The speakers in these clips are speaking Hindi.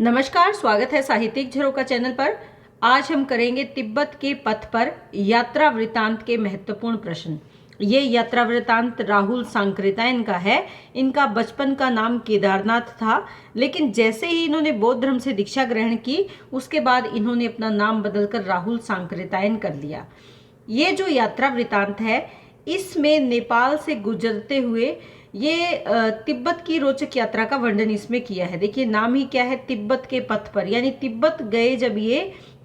नमस्कार, स्वागत है साहित्यिक झरोका चैनल पर। आज हम करेंगे तिब्बत के पथ पर यात्रा वृतांत के महत्वपूर्ण प्रश्न। ये यात्रा वृतांत राहुल सांकृत्यायन का है। इनका बचपन का नाम केदारनाथ था, लेकिन जैसे ही इन्होंने बौद्ध धर्म से दीक्षा ग्रहण की उसके बाद इन्होंने अपना नाम बदलकर राहुल सांकृत्यायन कर लिया। ये जो यात्रा वृतांत है इसमें नेपाल से गुजरते हुए ये तिब्बत की रोचक यात्रा का वर्णन इसमें किया है। देखिए नाम ही क्या है, तिब्बत के पथ पर, यानी तिब्बत गए जब ये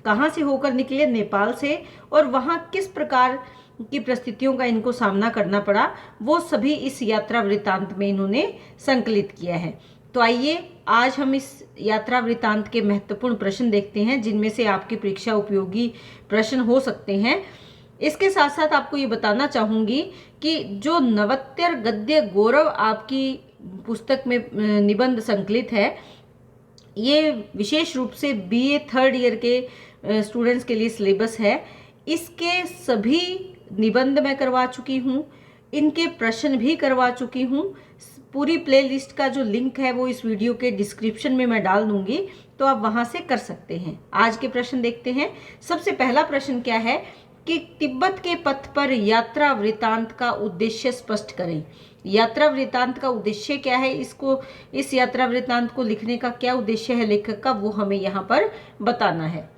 कहाँ से होकर निकले, नेपाल से, और वहाँ किस प्रकार की परिस्थितियों का इनको सामना करना पड़ा वो सभी इस यात्रा वृतांत में इन्होंने संकलित किया है। तो आइए आज हम इस यात्रा वृतांत के महत्वपूर्ण प्रश्न देखते हैं जिनमें से आपकी परीक्षा उपयोगी प्रश्न हो सकते हैं। इसके साथ साथ आपको ये बताना चाहूँगी कि जो नवत्तर गद्य गौरव आपकी पुस्तक में निबंध संकलित है, ये विशेष रूप से बीए थर्ड ईयर के स्टूडेंट्स के लिए सिलेबस है। इसके सभी निबंध मैं करवा चुकी हूँ, इनके प्रश्न भी करवा चुकी हूँ। पूरी प्लेलिस्ट का जो लिंक है वो इस वीडियो के डिस्क्रिप्शन में मैं डाल दूंगी, तो आप वहाँ से कर सकते हैं। आज के प्रश्न देखते हैं। सबसे पहला प्रश्न क्या है कि तिब्बत के पथ पर यात्रा वृतांत का उद्देश्य स्पष्ट करें। यात्रा वृतांत का उद्देश्य क्या है, इस यात्रा वृतांत को लिखने का क्या उद्देश्य है लेखक का, वो हमें यहाँ पर बताना है।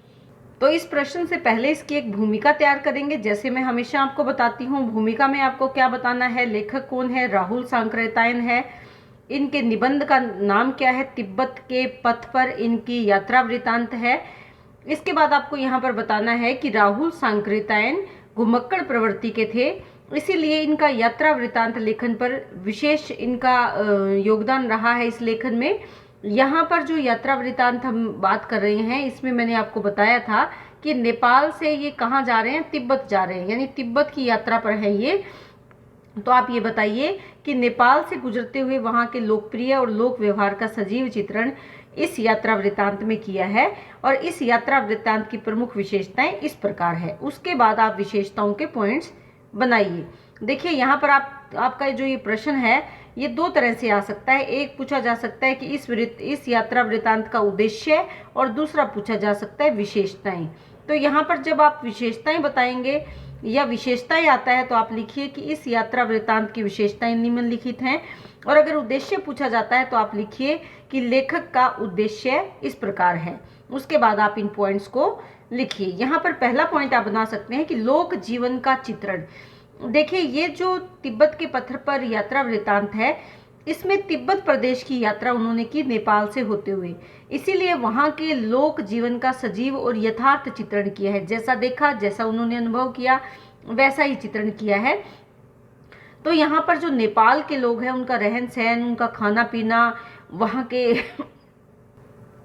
तो इस प्रश्न से पहले इसकी एक भूमिका तैयार करेंगे। जैसे मैं हमेशा आपको बताती हूँ, भूमिका में आपको क्या बताना है, लेखक कौन है, राहुल सांकृत्यायन है, इनके निबंध का नाम क्या है, तिब्बत के पथ पर इनकी यात्रा वृतांत है। इसके बाद आपको यहाँ पर बताना है कि राहुल सांकृत्यायन घुमक्कड़ प्रवृत्ति के थे, इसीलिए इनका यात्रा वृतांत लेखन पर विशेष इनका योगदान रहा है इस लेखन में। यहाँ पर जो यात्रा वृतांत हम बात कर रहे हैं इसमें मैंने आपको बताया था कि नेपाल से ये कहाँ जा रहे हैं, तिब्बत जा रहे हैं, यानी तिब्बत की यात्रा पर है ये। तो आप ये बताइए कि नेपाल से गुजरते हुए वहाँ के लोकप्रिय और लोक व्यवहार का सजीव चित्रण इस यात्रा वृतांत में किया है, और इस यात्रा वृतांत की प्रमुख विशेषताएं इस प्रकार है। उसके बाद आप विशेषताओं के पॉइंट्स बनाइए। देखिए यहाँ पर आपका जो ये प्रश्न है ये दो तरह से आ सकता है। एक पूछा जा सकता है कि इस यात्रा वृतांत का उद्देश्य, और दूसरा पूछा जा सकता है विशेषताएं। तो यहाँ पर जब आप विशेषताएं बताएंगे या विशेषताएं आता है तो आप लिखिए कि इस यात्रा वृतांत की विशेषताएं निम्नलिखित हैं, और अगर उद्देश्य पूछा जाता है तो आप लिखिए कि लेखक का उद्देश्य इस प्रकार है। उसके बाद आप इन पॉइंट्स को लिखिए। यहाँ पर पहला पॉइंट आप बना सकते हैं कि लोक जीवन का चित्रण। देखिए ये जो तिब्बत के पथ पर यात्रा वृतांत है इसमें तिब्बत प्रदेश की यात्रा उन्होंने की नेपाल से होते हुए, इसीलिए वहाँ के लोक जीवन का सजीव और यथार्थ चित्रण किया है। जैसा देखा, जैसा उन्होंने अनुभव किया, वैसा ही चित्रण किया है। तो यहाँ पर जो नेपाल के लोग हैं उनका रहन सहन, उनका खाना पीना, वहाँ के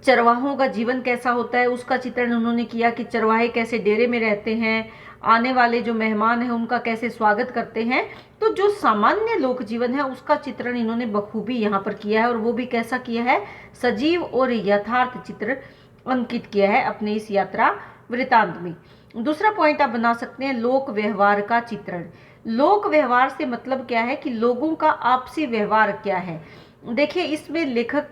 चरवाहों का जीवन कैसा होता है उसका चित्रण उन्होंने किया कि चरवाहे कैसे डेरे में रहते हैं, आने वाले जो मेहमान हैं उनका कैसे स्वागत करते हैं। तो जो सामान्य लोक जीवन है उसका चित्रण इन्होंने बखूबी यहाँ पर किया है, और वो भी कैसा किया है, सजीव और यथार्थ चित्र अंकित किया है अपने इस यात्रा वृतांत में। दूसरा पॉइंट आप बना सकते हैं लोक व्यवहार का चित्रण। लोक व्यवहार से मतलब क्या है कि लोगों का आपसी व्यवहार क्या है। देखिए इसमें लेखक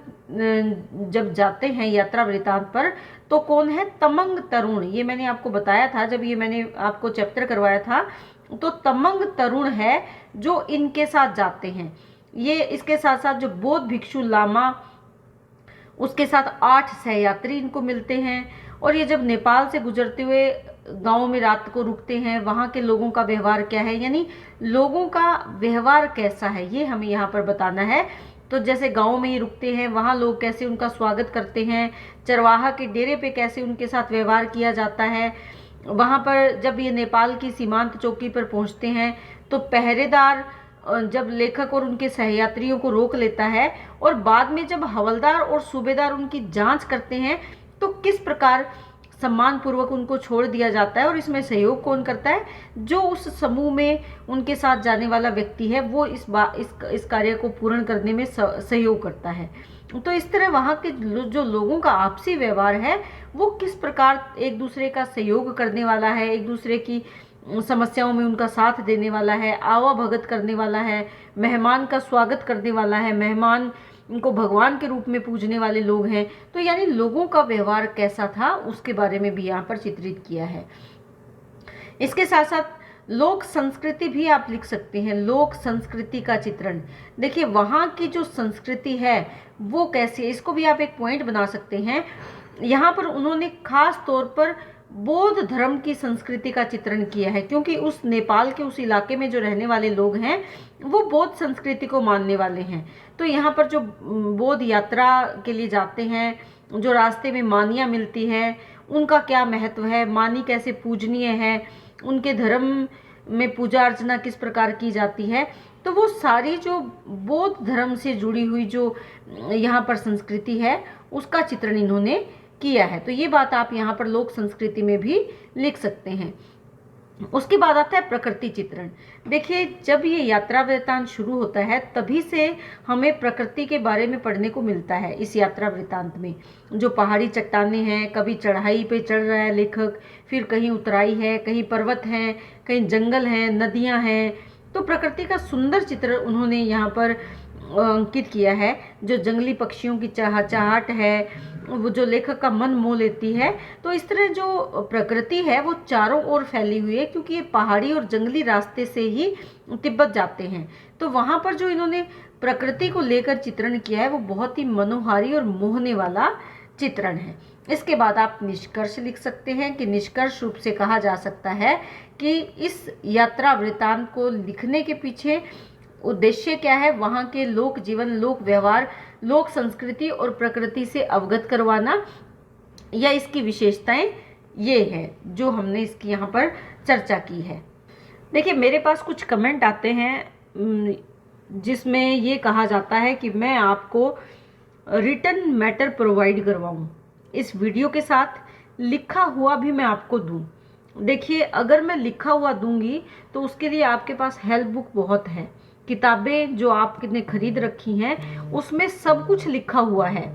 जब जाते हैं यात्रा वृतांत पर तो कौन है, तमंग तरुण। ये मैंने आपको बताया था जब ये मैंने आपको चैप्टर करवाया था, तो तमंग तरुण है जो इनके साथ जाते हैं। ये इसके साथ साथ जो बौद्ध भिक्षु लामा, उसके साथ 8 सहयात्री इनको मिलते हैं, और ये जब नेपाल से गुजरते हुए गांव में रात को रुकते हैं, वहाँ के लोगों का व्यवहार क्या है, यानी लोगों का व्यवहार कैसा है ये हमें यहाँ पर बताना है। तो जैसे गांव में ही रुकते हैं, वहाँ लोग कैसे उनका स्वागत करते हैं, चरवाहा के डेरे पे कैसे उनके साथ व्यवहार किया जाता है। वहाँ पर जब ये नेपाल की सीमांत चौकी पर पहुँचते हैं तो पहरेदार जब लेखक और उनके सहयात्रियों को रोक लेता है, और बाद में जब हवलदार और सूबेदार उनकी जांच करते हैं तो किस प्रकार सम्मान पूर्वक उनको छोड़ दिया जाता है। और इसमें सहयोग कौन करता है, जो उस समूह में उनके साथ जाने वाला व्यक्ति है वो इस कार्य को पूर्ण करने में सहयोग करता है। तो इस तरह वहाँ के जो लोगों का आपसी व्यवहार है वो किस प्रकार एक दूसरे का सहयोग करने वाला है, एक दूसरे की समस्याओं में उनका साथ देने वाला है, आवा भगत करने वाला है, मेहमान का स्वागत करने वाला है, मेहमान इनको भगवान के रूप में पूजने वाले लोग हैं। तो यानी लोगों का व्यवहार कैसा था उसके बारे में भी यहाँ पर चित्रित किया है। इसके साथ साथ लोक संस्कृति भी आप लिख सकते हैं। लोक संस्कृति का चित्रण, देखिए वहाँ की जो संस्कृति है वो कैसी है, इसको भी आप एक पॉइंट बना सकते हैं। यहाँ पर उन्होंने खास तौर पर बौद्ध धर्म की संस्कृति का चित्रण किया है, क्योंकि उस नेपाल के उस इलाके में जो रहने वाले लोग हैं वो बौद्ध संस्कृति को मानने वाले हैं। तो यहाँ पर जो बौद्ध यात्रा के लिए जाते हैं, जो रास्ते में मानियाँ मिलती है, उनका क्या महत्व है, मानी कैसे पूजनीय है, उनके धर्म में पूजा अर्चना किस प्रकार की जाती है, तो वो सारी जो बौद्ध धर्म से जुड़ी हुई जो यहाँ पर संस्कृति है उसका चित्रण इन्होंने किया है। तो ये बात आप यहाँ पर लोक संस्कृति में भी लिख सकते हैं। उसके बाद आता है प्रकृति चित्रण। देखिए जब ये यात्रा वृत्तांत शुरू होता है तभी से हमें प्रकृति के बारे में पढ़ने को मिलता है। इस यात्रा वृत्तांत में जो पहाड़ी चट्टानें हैं, कभी चढ़ाई पे चढ़ रहा है लेखक, फिर कहीं उतराई है, कहीं पर्वत हैं, कहीं जंगल हैं, नदियां हैं, तो प्रकृति का सुंदर चित्र उन्होंने यहाँ पर अंकित किया है। जो जंगली पक्षियों की चहचहाहट है वो जो लेखक का मन मोह लेती है। तो इस तरह जो प्रकृति है वो चारों ओर फैली हुई है, क्योंकि ये पहाड़ी और जंगली रास्ते से ही तिब्बत जाते हैं। तो वहाँ पर जो इन्होंने प्रकृति को लेकर चित्रण किया है वो बहुत ही मनोहारी और मोहने वाला चित्रण है। इसके बाद आप निष्कर्ष लिख सकते हैं कि निष्कर्ष रूप से कहा जा सकता है कि इस यात्रा वृत्तांत को लिखने के पीछे उद्देश्य क्या है, वहाँ के लोक जीवन, लोक व्यवहार, लोक संस्कृति और प्रकृति से अवगत करवाना, या इसकी विशेषताएं ये है जो हमने इसकी यहाँ पर चर्चा की है। देखिए मेरे पास कुछ कमेंट आते हैं जिसमें ये कहा जाता है कि मैं आपको रिटन मैटर प्रोवाइड करवाऊँ, इस वीडियो के साथ लिखा हुआ भी मैं आपको दूँ। देखिए अगर मैं लिखा हुआ दूंगी तो उसके लिए आपके पास हेल्प बुक बहुत है, किताबें जो आपने खरीद रखी हैं उसमें सब कुछ लिखा हुआ है।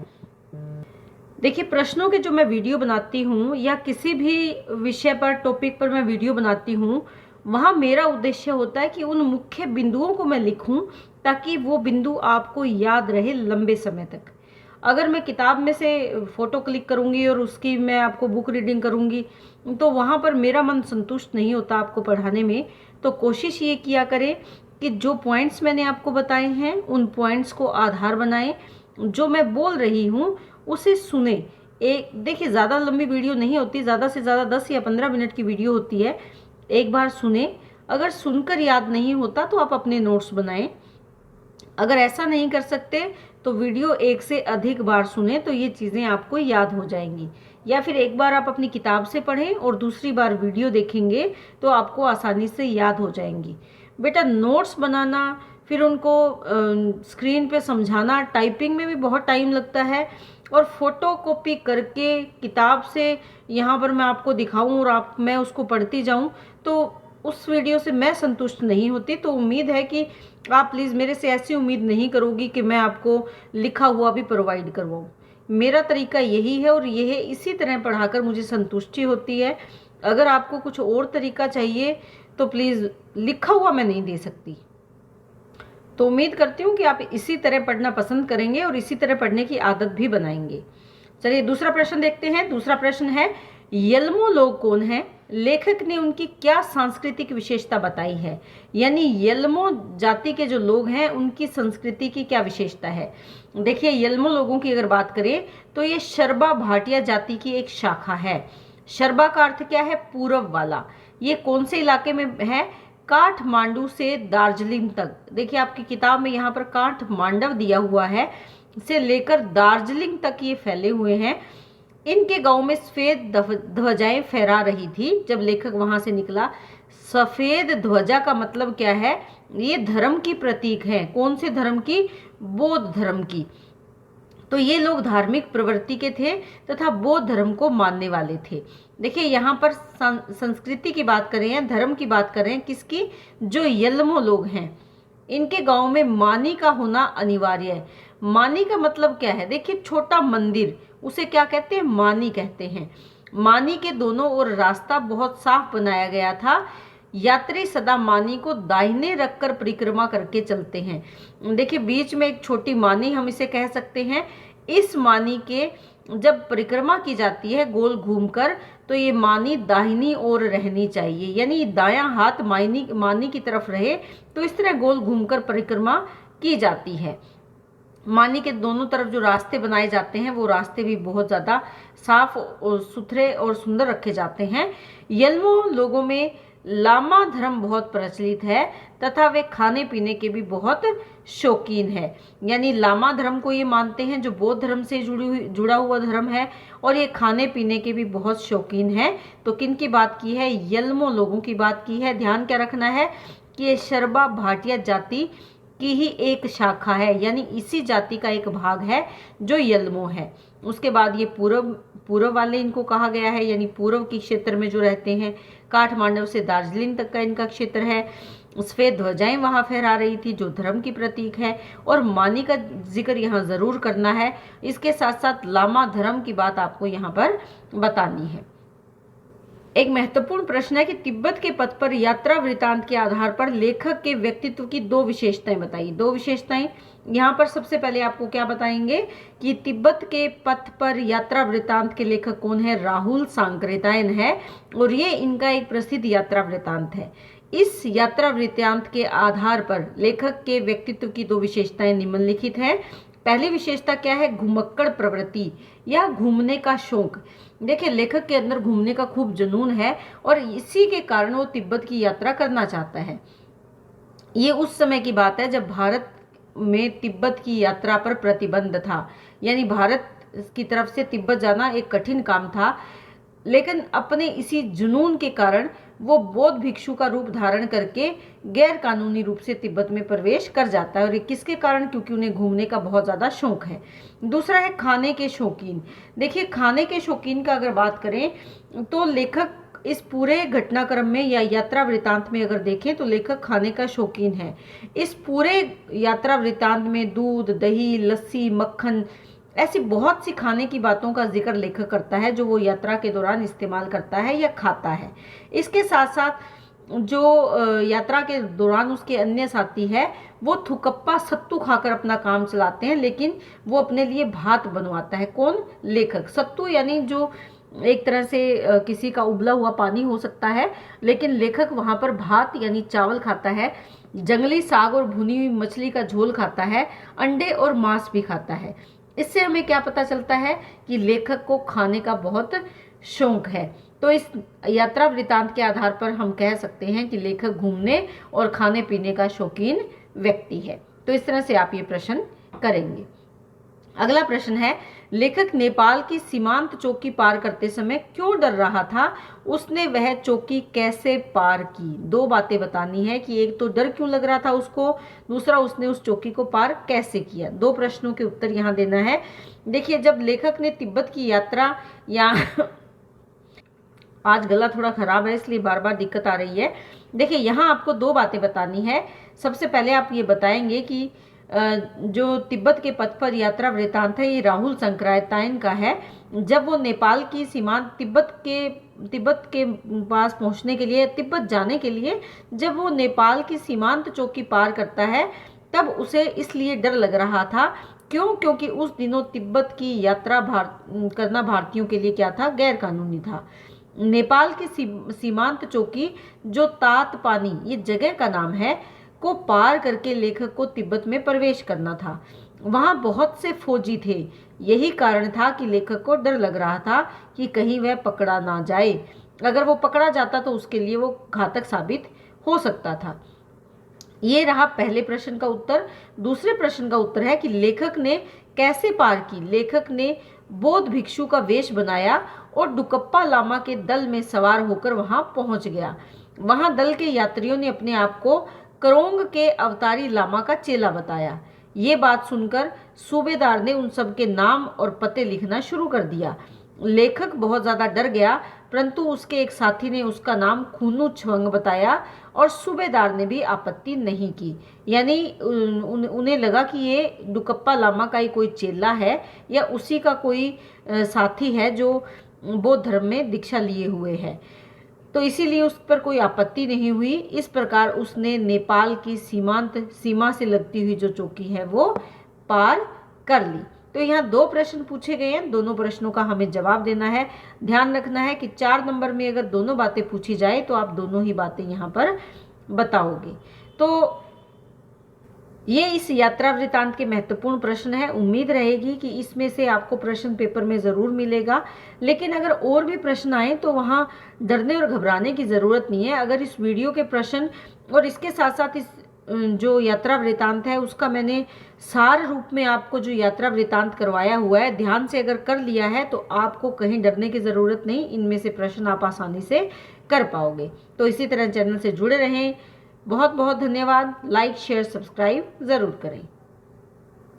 देखिए प्रश्नों के जो मैं वीडियो बनाती हूँ या किसी भी विषय पर, टॉपिक पर मैं वीडियो बनाती हूँ, वहाँ मेरा उद्देश्य होता है कि उन मुख्य बिंदुओं को मैं लिखूँ ताकि वो बिंदु आपको याद रहे लंबे समय तक। अगर मैं किताब में से फ़ोटो क्लिक करूँगी और उसकी मैं आपको बुक रीडिंग करूँगी तो वहाँ पर मेरा मन संतुष्ट नहीं होता आपको पढ़ाने में। तो कोशिश ये किया करें कि जो पॉइंट्स मैंने आपको बताए हैं उन पॉइंट्स को आधार बनाएं, जो मैं बोल रही हूँ उसे सुने। एक देखिए ज़्यादा लंबी वीडियो नहीं होती, ज़्यादा से ज़्यादा 10 या 15 मिनट की वीडियो होती है। एक बार सुने, अगर सुनकर याद नहीं होता तो आप अपने नोट्स बनाएं। अगर ऐसा नहीं कर सकते तो वीडियो एक से अधिक बार सुने तो ये चीज़ें आपको याद हो जाएंगी, या फिर एक बार आप अपनी किताब से पढ़ें और दूसरी बार वीडियो देखेंगे तो आपको आसानी से याद हो जाएंगी। बेटा नोट्स बनाना, फिर उनको स्क्रीन पे समझाना, टाइपिंग में भी बहुत टाइम लगता है, और फोटो कॉपी करके किताब से यहाँ पर मैं आपको दिखाऊं और मैं उसको पढ़ती जाऊं तो उस वीडियो से मैं संतुष्ट नहीं होती। तो उम्मीद है कि आप प्लीज़ मेरे से ऐसी उम्मीद नहीं करोगी कि मैं आपको लिखा हुआ भी प्रोवाइड करवाऊँ। मेरा तरीका यही है और यह इसी तरह पढ़ाकर मुझे संतुष्टि होती है। अगर आपको कुछ और तरीका चाहिए तो प्लीज़, लिखा हुआ मैं नहीं दे सकती। तो उम्मीद करती हूँ कि आप इसी तरह पढ़ना पसंद करेंगे और इसी तरह पढ़ने की आदत भी बनाएंगे। चलिए दूसरा प्रश्न देखते हैं। दूसरा प्रश्न है, यल्मो लोग कौन हैं? लेखक ने उनकी क्या सांस्कृतिक विशेषता बताई है? यानी यल्मो जाति के जो लोग हैं उनकी संस्कृति की क्या विशेषता है? देखिए यल्मो लोगों की अगर बात करें तो ये शर्बा भाटिया जाति की एक शाखा है। शर्बा का अर्थ क्या है? पूर्व वाला। ये कौन से इलाके में है? काठमांडू से दार्जिलिंग तक। देखिए आपकी किताब में यहाँ पर काठमांडव दिया हुआ है, से लेकर दार्जिलिंग तक ये फैले हुए हैं। इनके गांव में सफेद ध्वजाएं फहरा रही थी जब लेखक वहां से निकला। सफेद ध्वजा का मतलब क्या है? ये धर्म की प्रतीक है। कौन से धर्म की? बौद्ध धर्म की। तो ये लोग धार्मिक प्रवृत्ति के थे तथा बौद्ध धर्म को मानने वाले थे। देखिए यहाँ पर संस्कृति की बात कर रहे हैं, धर्म की बात कर रहे हैं, किसकी? जो यल्मो लोग हैं। इनके गांव में मानी का होना अनिवार्य है। मानी का मतलब क्या है? देखिए छोटा मंदिर, उसे क्या कहते हैं? मानी कहते हैं। मानी के दोनों ओर रास्ता बहुत साफ बनाया गया था। यात्री सदा मानी को दाहिने रखकर परिक्रमा करके चलते हैं। देखिए बीच में एक छोटी मानी हम इसे कह सकते हैं। इस मानी के जब परिक्रमा की जाती है गोल घूमकर, तो ये मानी दाहिनी ओर रहनी चाहिए, यानी दायां हाथ मानी की तरफ रहे, तो इस तरह गोल घूमकर परिक्रमा की जाती है। मानी के दोनों तरफ जो रास्ते बनाए जाते हैं वो रास्ते भी बहुत ज़्यादा साफ और सुथरे और सुंदर रखे जाते हैं। यल्मो लोगों में लामा धर्म बहुत प्रचलित है तथा वे खाने पीने के भी बहुत शौकीन है। यानी लामा धर्म को ये मानते हैं जो बौद्ध धर्म से जुड़ा हुआ धर्म है, और ये खाने पीने के भी बहुत शौकीन है। तो किन की बात की है? यल्मो लोगों की बात की है। ध्यान क्या रखना है कि ये शर्बा भाटिया जाति की ही एक शाखा है, यानी इसी जाति का एक भाग है जो यल्मो है। उसके बाद ये पूर्व वाले इनको कहा गया है, यानी पूर्व के क्षेत्र में जो रहते हैं। काठमांडू से दार्जिलिंग तक का इनका क्षेत्र है। सफेद ध्वजाएं वहां फहरा रही थी जो धर्म की प्रतीक है, और मानी का जिक्र यहाँ जरूर करना है। इसके साथ साथ लामा धर्म की बात आपको यहाँ पर बतानी है। एक महत्वपूर्ण प्रश्न है कि तिब्बत के पथ पर यात्रा वृतांत के आधार पर लेखक के व्यक्तित्व की दो विशेषताएं बताइए। दो विशेषताएं यहाँ पर सबसे पहले आपको क्या बताएंगे कि तिब्बत के पथ पर यात्रा वृतांत के लेखक कौन है? राहुल सांकृत्यायन है, और ये इनका एक प्रसिद्ध यात्रा वृतांत है। इस यात्रा वृतांत के आधार पर लेखक के व्यक्तित्व की दो विशेषताएं निम्नलिखित हैं। पहली विशेषता क्या है? घुमक्कड़ प्रवृत्ति या घूमने का शौक। देखिए लेखक के अंदर घूमने का खूब जुनून है, और इसी के कारण वो तिब्बत की यात्रा करना चाहता है। ये उस समय की बात है जब भारत में तिब्बत की यात्रा पर प्रतिबंध था, यानी भारत की तरफ से तिब्बत जाना एक कठिन काम था। लेकिन अपने इसी जुनून के कारण वो बौद्ध भिक्षु का रूप धारण करके गैर कानूनी रूप से तिब्बत में प्रवेश कर जाता है, और ये किसके कारण? क्योंकि उन्हें घूमने का बहुत ज़्यादा शौक है। दूसरा है खाने के शौकीन। देखिए खाने के शौकीन का अगर बात करें तो लेखक इस पूरे घटनाक्रम में या यात्रा वृतांत में अगर देखें तो लेखक खाने का शौकीन है। इस पूरे यात्रा वृतांत में दूध, दही, लस्सी, मक्खन, ऐसी बहुत सी खाने की बातों का जिक्र लेखक करता है जो वो यात्रा के दौरान इस्तेमाल करता है या खाता है। इसके साथ साथ जो यात्रा के दौरान उसके अन्य साथी है वो थुकप्पा सत्तू खाकर अपना काम चलाते हैं, लेकिन वो अपने लिए भात बनवाता है। कौन? लेखक। सत्तू यानी जो एक तरह से किसी का उबला हुआ पानी हो सकता है, लेकिन लेखक वहाँ पर भात यानी चावल खाता है, जंगली साग और भुनी हुई मछली का झोल खाता है, अंडे और मांस भी खाता है। इससे हमें क्या पता चलता है कि लेखक को खाने का बहुत शौक है। तो इस यात्रा वृतांत के आधार पर हम कह सकते हैं कि लेखक घूमने और खाने पीने का शौकीन व्यक्ति है। तो इस तरह से आप ये प्रश्न करेंगे। अगला प्रश्न है, लेखक नेपाल की सीमांत चौकी पार करते समय क्यों डर रहा था? उसने वह चौकी कैसे पार की? दो बातें बतानी है कि एक तो डर क्यों लग रहा था उसको, दूसरा उसने उस चौकी को पार कैसे किया। दो प्रश्नों के उत्तर यहाँ देना है। देखिए जब लेखक ने तिब्बत की यात्रा या आज गला थोड़ा खराब है इसलिए बार बार दिक्कत आ रही है। देखिए यहाँ आपको दो बातें बतानी है। सबसे पहले आप ये बताएंगे कि जो तिब्बत के पथ पर यात्रा वृतांत है ये राहुल सांकृत्यायन का है। जब वो नेपाल की सीमांत तिब्बत के पास पहुंचने के लिए, तिब्बत जाने के लिए जब वो नेपाल की सीमांत चौकी पार करता है तब उसे इसलिए डर लग रहा था। क्यों? क्योंकि उस दिनों तिब्बत की यात्रा करना भारतीयों के लिए क्या था? गैर कानूनी था। नेपाल की सीमांत चौकी जो तात पानी, ये जगह का नाम है, को पार करके लेखक को तिब्बत में प्रवेश करना था। वहां बहुत से फौजी थे, यही कारण था कि लेखक को डर लग रहा था कि कहीं वह पकड़ा ना जाए। अगर वो पकड़ा जाता तो उसके लिए वो घातक साबित हो सकता था। ये रहा पहले प्रश्न का उत्तर। दूसरे प्रश्न का उत्तर है कि लेखक ने कैसे पार की? लेखक ने बौद्ध भिक्षु का वेश बनाया और डुकप्पा लामा के दल में सवार होकर वहां पहुंच गया। वहां दल के यात्रियों ने अपने आप को करोंग के अवतारी लामा का चेला बताया। ये बात सुनकर सूबेदार ने उन सब के नाम और पते लिखना शुरू कर दिया। लेखक बहुत ज़्यादा डर गया, परंतु उसके एक साथी ने उसका नाम खूनू छवंग बताया और सूबेदार ने भी आपत्ति नहीं की। यानी उन्हें लगा कि ये डुकप्पा लामा का ही कोई चेला है या उसी का कोई साथी है जो बौद्ध धर्म में दीक्षा लिए हुए है। तो इसीलिए उस पर कोई आपत्ति नहीं हुई। इस प्रकार उसने नेपाल की सीमा से लगती हुई जो चौकी है वो पार कर ली। तो यहाँ 2 प्रश्न पूछे गए हैं, दोनों प्रश्नों का हमें जवाब देना है। ध्यान रखना है कि 4 नंबर में अगर दोनों बातें पूछी जाए तो आप दोनों ही बातें यहाँ पर बताओगे। तो ये इस यात्रा वृतांत के महत्वपूर्ण प्रश्न है। उम्मीद रहेगी कि इसमें से आपको प्रश्न पेपर में ज़रूर मिलेगा, लेकिन अगर और भी प्रश्न आए तो वहाँ डरने और घबराने की ज़रूरत नहीं है। अगर इस वीडियो के प्रश्न और इसके साथ साथ इस जो यात्रा वृतांत है उसका मैंने सार रूप में आपको जो यात्रा वृतांत करवाया हुआ है, ध्यान से अगर कर लिया है तो आपको कहीं डरने की ज़रूरत नहीं, इनमें से प्रश्न आप आसानी से कर पाओगे। तो इसी तरह चैनल से जुड़े रहें। बहुत बहुत धन्यवाद। लाइक शेयर सब्सक्राइब ज़रूर करें।